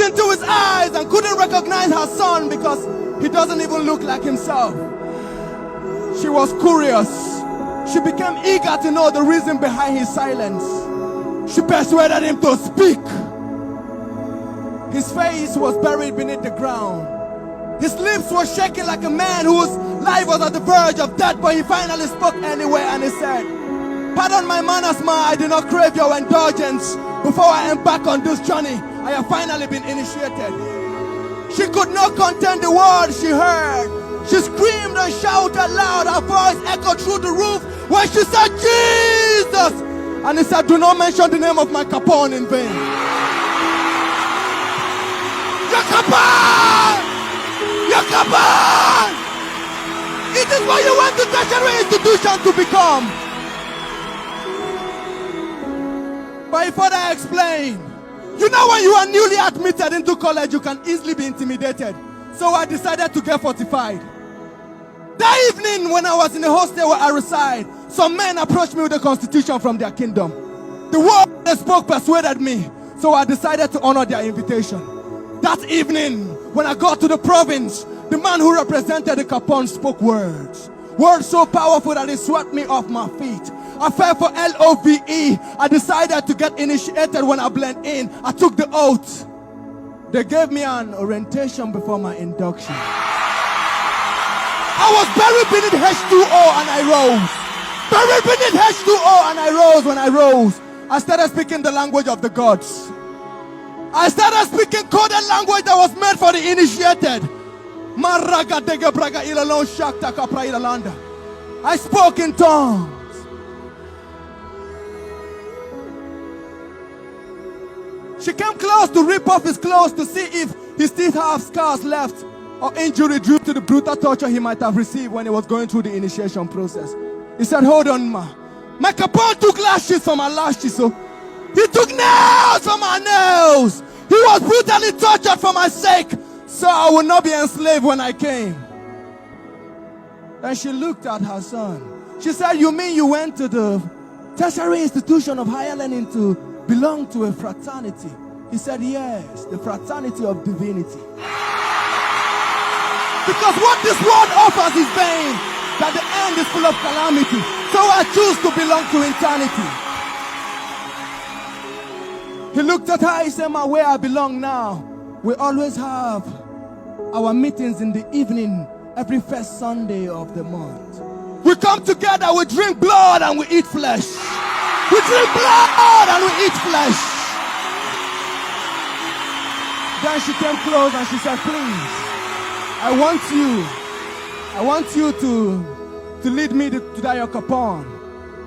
into his eyes and couldn't recognize her son because he doesn't even look like himself. She was curious. She became eager to know the reason behind his silence. She persuaded him to speak. His face was buried beneath the ground. His lips were shaking like a man whose life was at the verge of death, but he finally spoke anyway and he said, "Pardon my manners, ma, I did not crave your indulgence. Before I embark on this journey, I have finally been initiated." She could not contain the words she heard. She screamed and shouted loud. Her voice echoed through the roof when she said, "Jesus!" And he said, "Do not mention the name of my Capone in vain." Your Capone! Your Capone! It is what you went to tertiary institution to become. But he further explained, you know, when you are newly admitted into college, you can easily be intimidated. So I decided to get fortified. That evening, when I was in the hostel where I reside, some men approached me with a constitution from their kingdom. The word they spoke persuaded me, so I decided to honor their invitation. That evening, when I got to the province, the man who represented the Capone spoke words. Words so powerful that it swept me off my feet. I fell for LOVE. I decided to get initiated when I blend in. I took the oath. They gave me an orientation before my induction. I was buried beneath H2O and I rose. Buried beneath H2O and I rose. When I rose, I started speaking the language of the gods. I started speaking coded language that was meant for the initiated. I spoke in tongues. She came close to rip off his clothes to see if he still have scars left or injury due to the brutal torture he might have received when he was going through the initiation process. He said, "Hold on, ma. My Capone took lashes from my lashes, so he took nails from my nails. He was brutally tortured for my sake, so I would not be enslaved when I came." Then she looked at her son. She said, "You mean you went to the tertiary institution of higher learning to belong to a fraternity?" He said, "Yes, the fraternity of divinity. Because what this world offers is vain, that the end is full of calamity. So I choose to belong to eternity." He looked at her, he said, "Ma, where I belong now, we always have our meetings in the evening every first Sunday of the month. We come together, we drink blood and we eat flesh. We drink blood and we eat flesh." Then she came close and she said, "Please, I want you to lead me to Dayo Capone.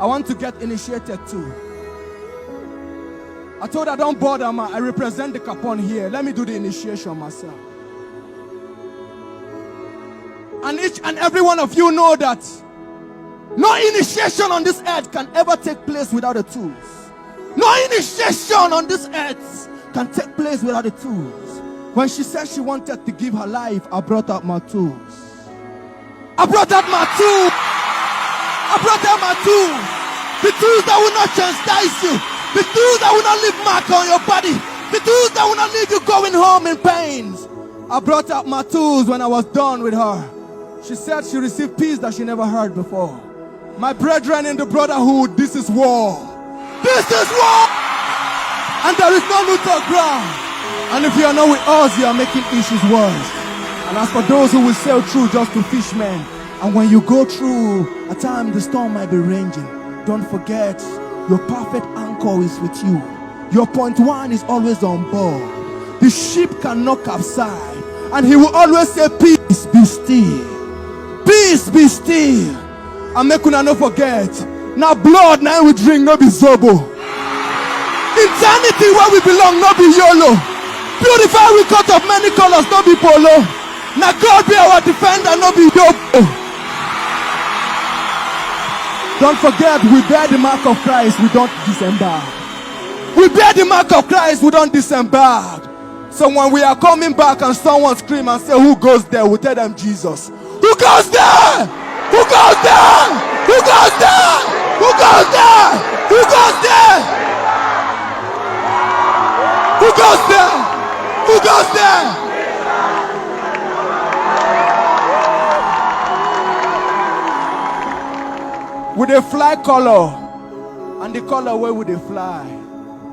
I want to get initiated too." I told her, "Don't bother, ma. I represent the Capone here. Let me do the initiation myself." And each and every one of you know that no initiation on this earth can ever take place without the tools. No initiation on this earth can take place without the tools. When she said she wanted to give her life, I brought out my tools. I brought out my tools. I brought out my tools. The tools that will not chastise you. The tools that will not leave mark on your body. The tools that will not leave you going home in pains. I brought out my tools when I was done with her. She said she received peace that she never heard before. My brethren in the brotherhood, this is war. This is war! And there is no neutral ground. And if you are not with us, you are making issues worse. And as for those who will sail through just to fish men, and when you go through, at times the storm might be raging, don't forget, your perfect anchor is with you. Your point one is always on board. The ship cannot capsize. And he will always say, "Peace, be still. Peace, be still." And make una no forget, now blood now we drink, no be zobo. Eternity where we belong, no be YOLO. Beautiful we cut of many colors, no be polo. Now God be our defender, no be yobo. Don't forget, we bear the mark of Christ, we don't disembark. We bear the mark of Christ, we don't disembark. So when we are coming back and someone scream and say, "Who goes there?" we tell them, "Jesus." Who goes there? Who goes there? Who goes there? Who goes there? Who goes there? Who goes there? Who goes they fly color. And the color where would they fly?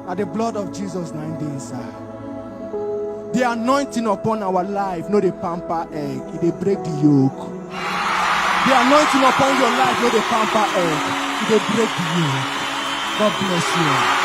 At the blood of Jesus 9 days inside. The anointing upon our life, no the pamper egg, they break the yoke. The anointing upon your life, no the pamper egg, they break the yoke. God bless you.